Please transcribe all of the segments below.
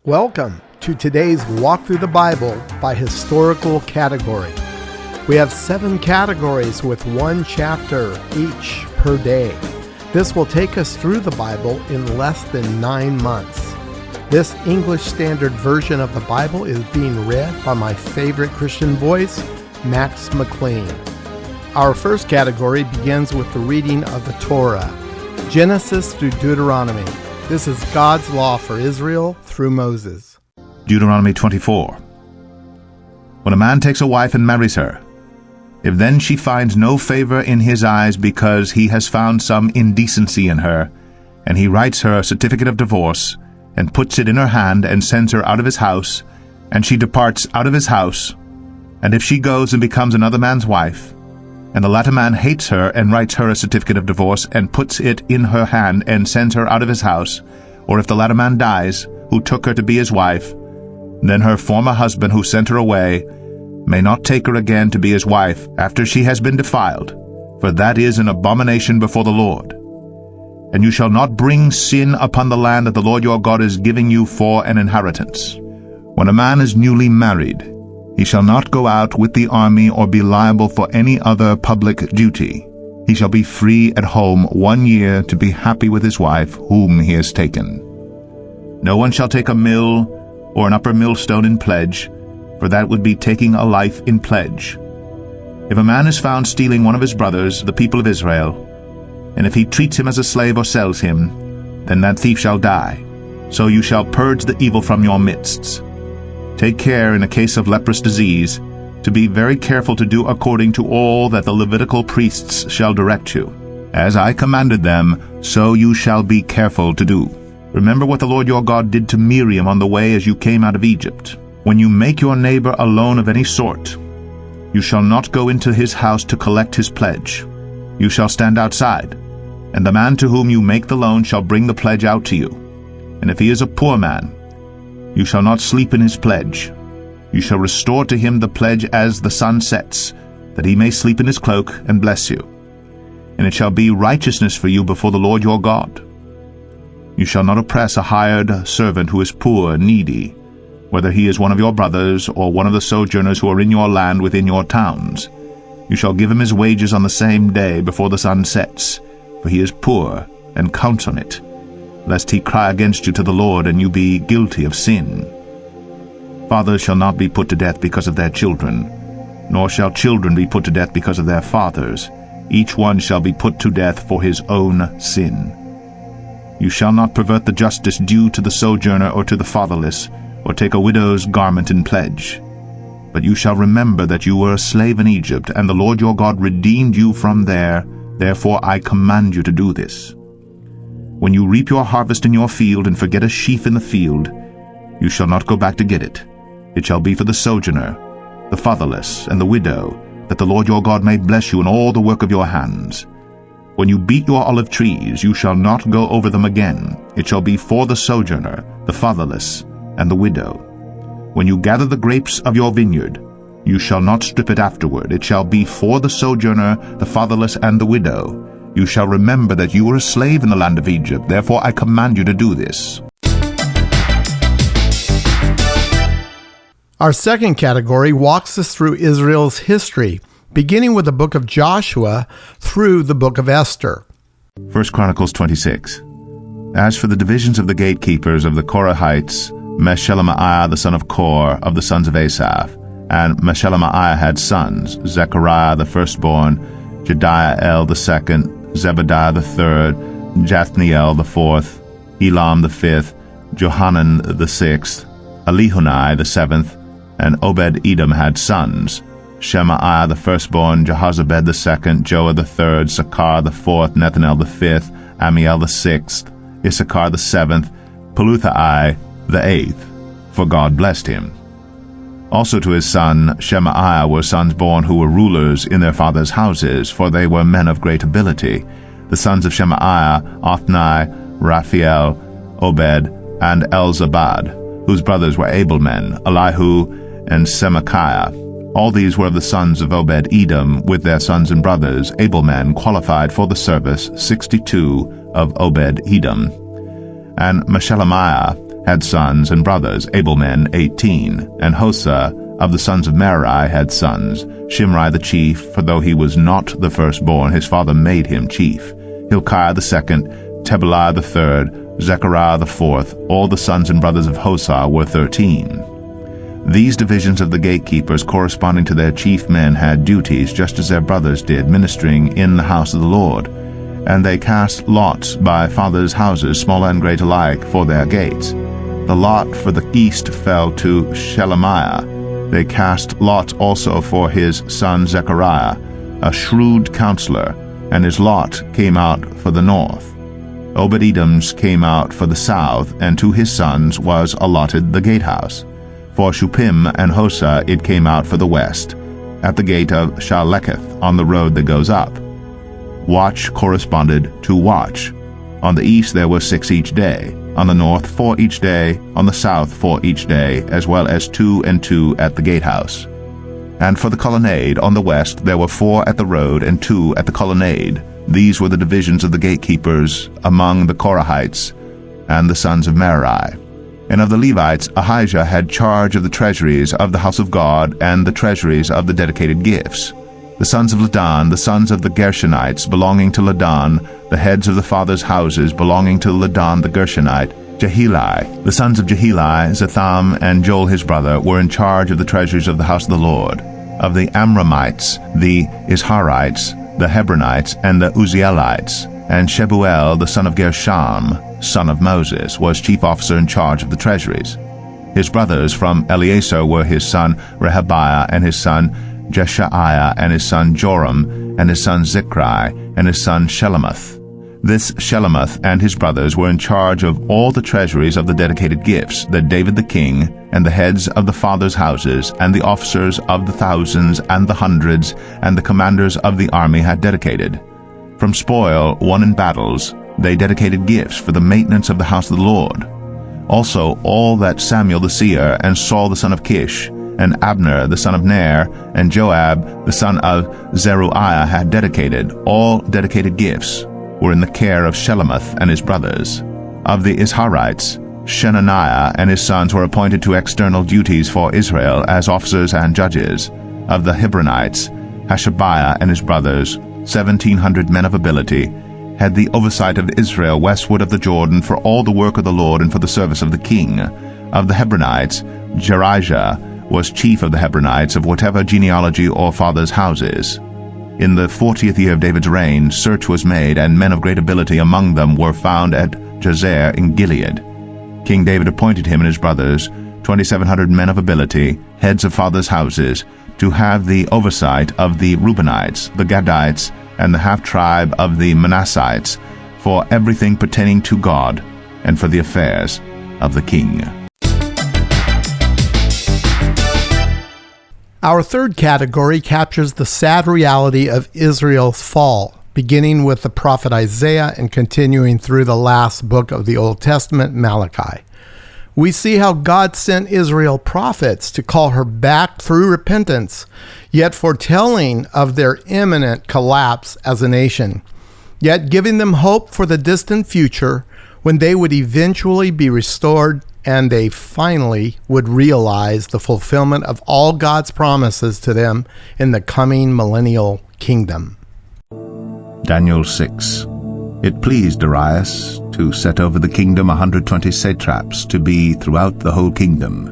Welcome to today's Walk Through the Bible by historical category. We have 7 categories with 1 chapter each per day. This will take us through the Bible in less than 9 months. This English Standard Version of the Bible is being read by my favorite Christian voice, Max McLean. Our first category begins with the reading of the Torah, Genesis through Deuteronomy. This is God's law for Israel through Moses. Deuteronomy 24. When a man takes a wife and marries her, if then she finds no favor in his eyes because he has found some indecency in her, and he writes her a certificate of divorce, and puts it in her hand, and sends her out of his house, and she departs out of his house, and if she goes and becomes another man's wife, and the latter man hates her, and writes her a certificate of divorce, and puts it in her hand, and sends her out of his house, or if the latter man dies, who took her to be his wife, then her former husband who sent her away may not take her again to be his wife after she has been defiled, for that is an abomination before the Lord. And you shall not bring sin upon the land that the Lord your God is giving you for an inheritance. When a man is newly married, he shall not go out with the army or be liable for any other public duty. He shall be free at home 1 year to be happy with his wife whom he has taken. No one shall take a mill or an upper millstone in pledge, for that would be taking a life in pledge. If a man is found stealing one of his brothers, the people of Israel, and if he treats him as a slave or sells him, then that thief shall die. So you shall purge the evil from your midst. Take care in a case of leprous disease to be very careful to do according to all that the Levitical priests shall direct you. As I commanded them, so you shall be careful to do. Remember what the Lord your God did to Miriam on the way as you came out of Egypt. When you make your neighbor a loan of any sort, you shall not go into his house to collect his pledge. You shall stand outside, and the man to whom you make the loan shall bring the pledge out to you. And if he is a poor man, you shall not sleep in his pledge. You shall restore to him the pledge as the sun sets, that he may sleep in his cloak and bless you. And it shall be righteousness for you before the Lord your God. You shall not oppress a hired servant who is poor and needy, whether he is one of your brothers or one of the sojourners who are in your land within your towns. You shall give him his wages on the same day before the sun sets, for he is poor, and counts on it, lest he cry against you to the Lord, and you be guilty of sin. Fathers shall not be put to death because of their children, nor shall children be put to death because of their fathers. Each one shall be put to death for his own sin. You shall not pervert the justice due to the sojourner or to the fatherless, or take a widow's garment in pledge. But you shall remember that you were a slave in Egypt, and the Lord your God redeemed you from there. Therefore I command you to do this. When you reap your harvest in your field and forget a sheaf in the field, you shall not go back to get it. It shall be for the sojourner, the fatherless, and the widow, that the Lord your God may bless you in all the work of your hands. When you beat your olive trees, you shall not go over them again. It shall be for the sojourner, the fatherless, and the widow. When you gather the grapes of your vineyard, you shall not strip it afterward. It shall be for the sojourner, the fatherless, and the widow. You shall remember that you were a slave in the land of Egypt. Therefore I command you to do this. Our second category walks us through Israel's history, beginning with the book of Joshua through the book of Esther. 1 Chronicles 26. As for the divisions of the gatekeepers of the Korahites, Meshelemiah the son of Kor of the sons of Asaph, and Meshelemiah had sons, Zechariah the firstborn, Jediael the second, Zebadiah the third, Jathniel the fourth, Elam the fifth, Johanan the sixth, Elihunai the seventh, and Obed-Edom had sons, Shemaiah the firstborn, Jehozabad the second, Joah the third, Sakar the fourth, Nethanel the fifth, Amiel the sixth, Issachar the seventh, Peluthai the eighth, for God blessed him. Also to his son Shemaiah were sons born who were rulers in their fathers' houses, for they were men of great ability. The sons of Shemaiah, Othni, Raphael, Obed, and Elzabad, whose brothers were able men, Elihu and Semachiah. All these were of the sons of Obed-Edom, with their sons and brothers, able men, qualified for the service, 62 of Obed-Edom. And Meshelemiah had sons and brothers, able men, 18. And Hosa of the sons of Merari had sons, Shimri the chief, for though he was not the firstborn, his father made him chief, Hilkiah the second, Tebaliah the third, Zechariah the fourth. All the sons and brothers of Hosa were 13. These divisions of the gatekeepers, corresponding to their chief men, had duties, just as their brothers did, ministering in the house of the Lord. And they cast lots by fathers' houses, small and great alike, for their gates. The lot for the east fell to Shelemiah. They cast lots also for his son Zechariah, a shrewd counselor, and his lot came out for the north. Obed-Edom's came out for the south, and to his sons was allotted the gatehouse. For Shuppim and Hosa it came out for the west, at the gate of Shaleketh, on the road that goes up. Watch corresponded to watch. On the east there were 6 each day, on the north 4 each day, on the south 4 each day, as well as 2 and 2 at the gatehouse. And for the colonnade on the west there were 4 at the road and 2 at the colonnade. These were the divisions of the gatekeepers among the Korahites and the sons of Merari. And of the Levites Ahijah had charge of the treasuries of the house of God and the treasuries of the dedicated gifts. The sons of Ladan, the sons of the Gershonites, belonging to Ladan, the heads of the fathers' houses, belonging to Ladan the Gershonite, Jeheli. The sons of Jeheli, Zatham and Joel his brother, were in charge of the treasuries of the house of the Lord. Of the Amramites, the Isharites, the Hebronites, and the Uzzielites. And Shebuel, the son of Gershom, son of Moses, was chief officer in charge of the treasuries. His brothers from Eleazar were his son Rehabiah, and his son Jeshaiah, and his son Joram, and his son Zichri, and his son Shelomoth. This Shelomoth and his brothers were in charge of all the treasuries of the dedicated gifts that David the king, and the heads of the fathers' houses, and the officers of the thousands and the hundreds, and the commanders of the army had dedicated. From spoil won in battles, they dedicated gifts for the maintenance of the house of the Lord. Also all that Samuel the seer, and Saul the son of Kish, and Abner the son of Ner, and Joab the son of Zeruiah had dedicated, all dedicated gifts, were in the care of Shelomoth and his brothers. Of the Isharites, Shenaniah and his sons were appointed to external duties for Israel as officers and judges. Of the Hebronites, Hashabiah and his brothers, 1,700 men of ability, had the oversight of Israel westward of the Jordan for all the work of the Lord and for the service of the king. Of the Hebronites, Jerijah was chief of the Hebronites of whatever genealogy or fathers' houses. In the 40th year of David's reign, search was made, and men of great ability among them were found at Jazer in Gilead. King David appointed him and his brothers, 2,700 men of ability, heads of fathers' houses, to have the oversight of the Reubenites, the Gadites, and the half-tribe of the Manassites, for everything pertaining to God, and for the affairs of the king. Our third category captures the sad reality of Israel's fall, beginning with the prophet Isaiah and continuing through the last book of the Old Testament, Malachi. We see how God sent Israel prophets to call her back through repentance, yet foretelling of their imminent collapse as a nation, yet giving them hope for the distant future when they would eventually be restored and they finally would realize the fulfillment of all God's promises to them in the coming millennial kingdom. Daniel 6. It pleased Darius to set over the kingdom 120 satraps to be throughout the whole kingdom,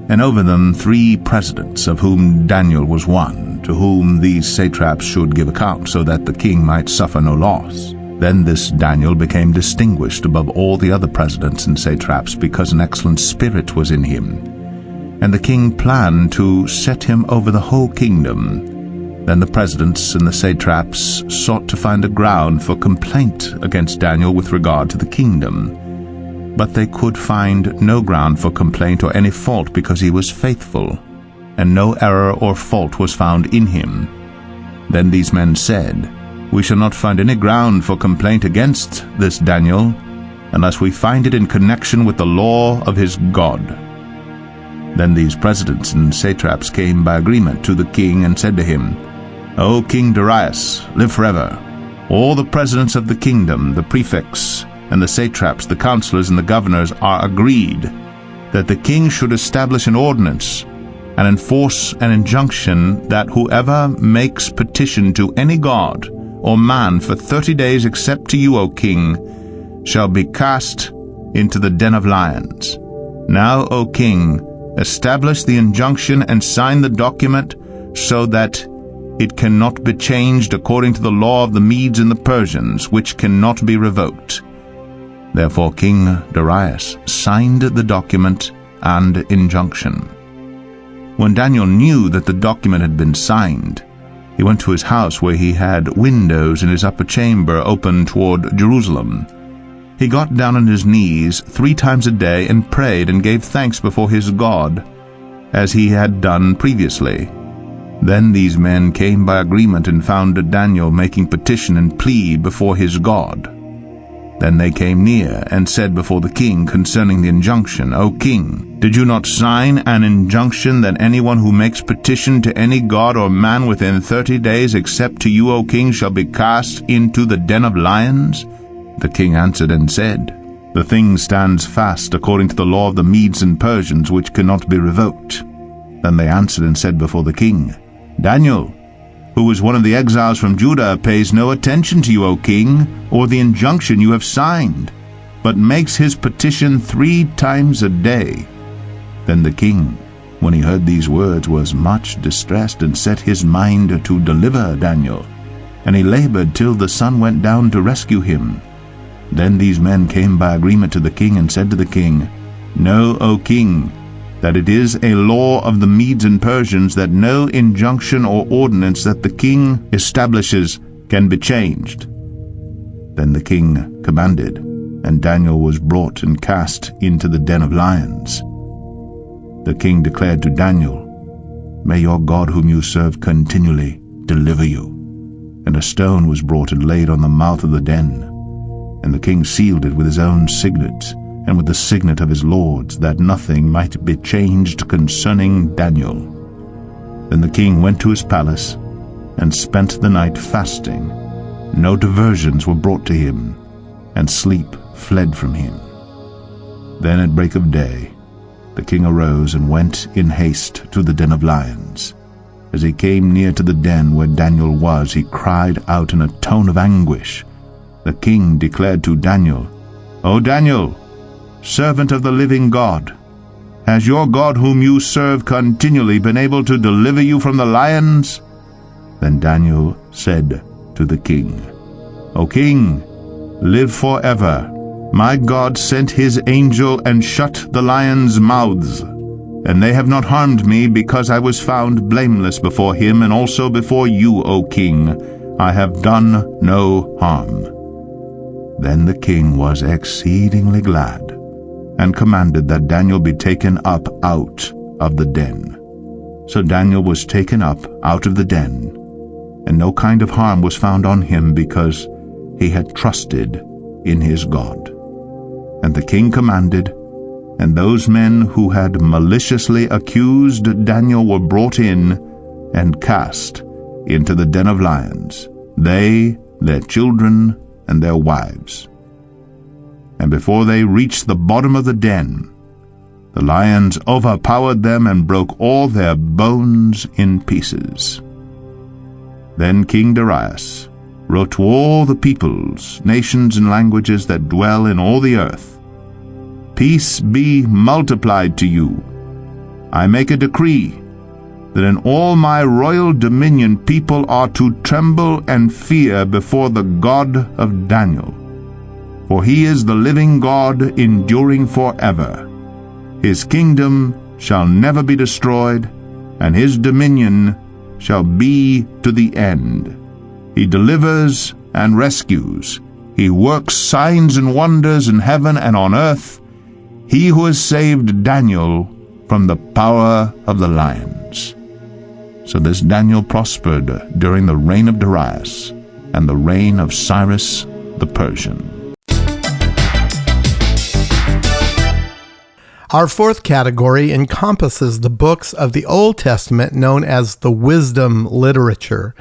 and over them 3 presidents, of whom Daniel was one, to whom these satraps should give account, so that the king might suffer no loss. Then this Daniel became distinguished above all the other presidents and satraps, because an excellent spirit was in him. And the king planned to set him over the whole kingdom. Then the presidents and the satraps sought to find a ground for complaint against Daniel with regard to the kingdom. But they could find no ground for complaint or any fault, because he was faithful, and no error or fault was found in him. Then these men said, "We shall not find any ground for complaint against this Daniel, unless we find it in connection with the law of his God." Then these presidents and satraps came by agreement to the king and said to him, "O King Darius, live forever. All the presidents of the kingdom, the prefects, and the satraps, the counselors, and the governors are agreed that the king should establish an ordinance and enforce an injunction that whoever makes petition to any god or man for 30 days except to you, O king, shall be cast into the den of lions. Now, O king, establish the injunction and sign the document so that it cannot be changed according to the law of the Medes and the Persians, which cannot be revoked. Therefore King Darius signed the document and injunction. When Daniel knew that the document had been signed, he went to his house where he had windows in his upper chamber open toward Jerusalem. He got down on his knees 3 times a day and prayed and gave thanks before his God, as he had done previously. Then these men came by agreement and found Daniel making petition and plea before his God. Then they came near and said before the king concerning the injunction, O king, did you not sign an injunction that anyone who makes petition to any god or man within 30 days except to you, O king, shall be cast into the den of lions? The king answered and said, The thing stands fast according to the law of the Medes and Persians, which cannot be revoked. Then they answered and said before the king, Daniel, who was one of the exiles from Judah, pays no attention to you, O king, or the injunction you have signed, but makes his petition 3 times a day. Then the king, when he heard these words, was much distressed, and set his mind to deliver Daniel. And he labored till the sun went down to rescue him. Then these men came by agreement to the king, and said to the king, Know, O king, that it is a law of the Medes and Persians that no injunction or ordinance that the king establishes can be changed. Then the king commanded, and Daniel was brought and cast into the den of lions. The king declared to Daniel, May your God whom you serve continually deliver you. And a stone was brought and laid on the mouth of the den. And the king sealed it with his own signet, and with the signet of his lords, that nothing might be changed concerning Daniel. Then the king went to his palace, and spent the night fasting. No diversions were brought to him, and sleep fled from him. Then at break of day the king arose, and went in haste to the den of lions. As he came near to the den where Daniel was, he cried out in a tone of anguish. The king declared to Daniel, O Daniel, servant of the living God, has your God whom you serve continually been able to deliver you from the lions? Then Daniel said to the king, O king, live forever. My God sent his angel and shut the lions' mouths, and they have not harmed me, because I was found blameless before him, and also before you, O king. I have done no harm. Then the king was exceedingly glad, and commanded that Daniel be taken up out of the den. So Daniel was taken up out of the den, and no kind of harm was found on him, because he had trusted in his God. And the king commanded, and those men who had maliciously accused Daniel were brought in and cast into the den of lions, they, their children, and their wives. And before they reached the bottom of the den, the lions overpowered them and broke all their bones in pieces. Then King Darius wrote to all the peoples, nations, and languages that dwell in all the earth, Peace be multiplied to you. I make a decree that in all my royal dominion people are to tremble and fear before the God of Daniel. For he is the living God, enduring forever. His kingdom shall never be destroyed, and his dominion shall be to the end. He delivers and rescues. He works signs and wonders in heaven and on earth. He who has saved Daniel from the power of the lions. So this Daniel prospered during the reign of Darius and the reign of Cyrus the Persian. Our fourth category encompasses the books of the Old Testament known as the wisdom literature.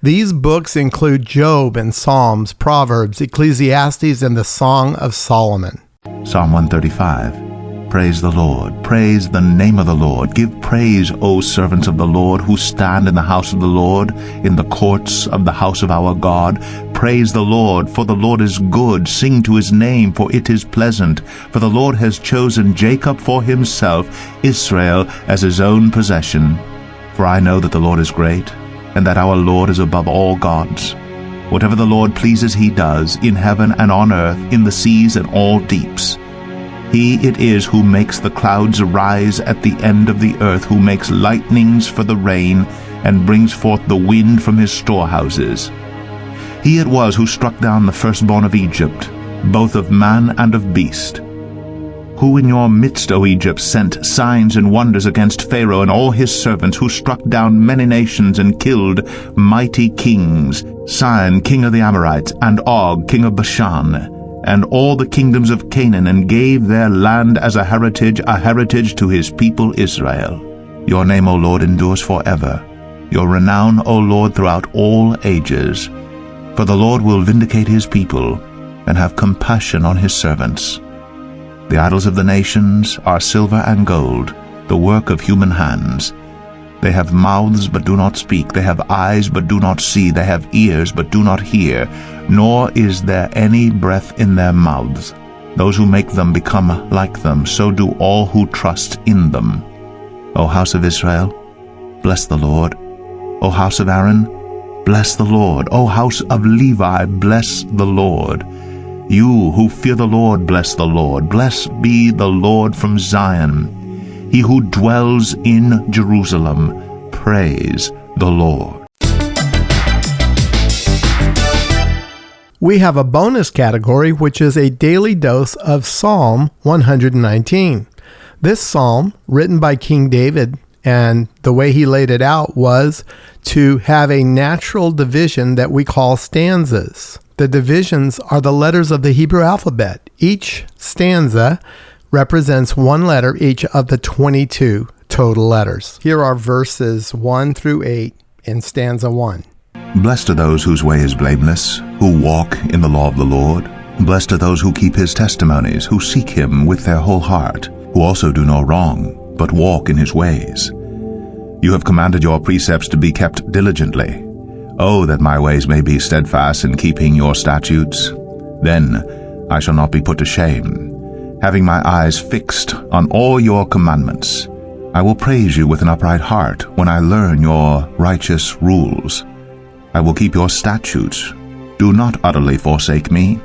These books include Job and Psalms, Proverbs, Ecclesiastes, and the Song of Solomon. Psalm 135. Praise the Lord. Praise the name of the Lord. Give praise, O servants of the Lord, who stand in the house of the Lord, in the courts of the house of our God. Praise the Lord, for the Lord is good. Sing to his name, for it is pleasant. For the Lord has chosen Jacob for himself, Israel as his own possession. For I know that the Lord is great, and that our Lord is above all gods. Whatever the Lord pleases he does, in heaven and on earth, in the seas and all deeps. He it is who makes the clouds rise at the end of the earth, who makes lightnings for the rain, and brings forth the wind from his storehouses. He it was who struck down the firstborn of Egypt, both of man and of beast. Who in your midst, O Egypt, sent signs and wonders against Pharaoh and all his servants, who struck down many nations and killed mighty kings, Sihon, king of the Amorites, and Og, king of Bashan, and all the kingdoms of Canaan, and gave their land as a heritage to his people Israel. Your name, O Lord, endures forever, your renown, O Lord, throughout all ages. For the Lord will vindicate his people, and have compassion on his servants. The idols of the nations are silver and gold, the work of human hands. They have mouths but do not speak, they have eyes but do not see, they have ears but do not hear, nor is there any breath in their mouths. Those who make them become like them, so do all who trust in them. O house of Israel, bless the Lord. O house of Aaron, bless the Lord. O house of Levi, bless the Lord. You who fear the Lord, bless the Lord. Blessed be the Lord from Zion. He who dwells in Jerusalem, praise the Lord. We have a bonus category, which is a daily dose of Psalm 119. This psalm, written by King David, and the way he laid it out was to have a natural division that we call stanzas. The divisions are the letters of the Hebrew alphabet. Each stanza represents one letter each of the 22 total letters. Here are verses 1 through 8 in stanza 1. Blessed are those whose way is blameless, who walk in the law of the Lord. Blessed are those who keep his testimonies, who seek him with their whole heart, who also do no wrong, but walk in his ways. You have commanded your precepts to be kept diligently. Oh, that my ways may be steadfast in keeping your statutes. Then I shall not be put to shame. Having my eyes fixed on all your commandments, I will praise you with an upright heart when I learn your righteous rules. I will keep your statutes. Do not utterly forsake me.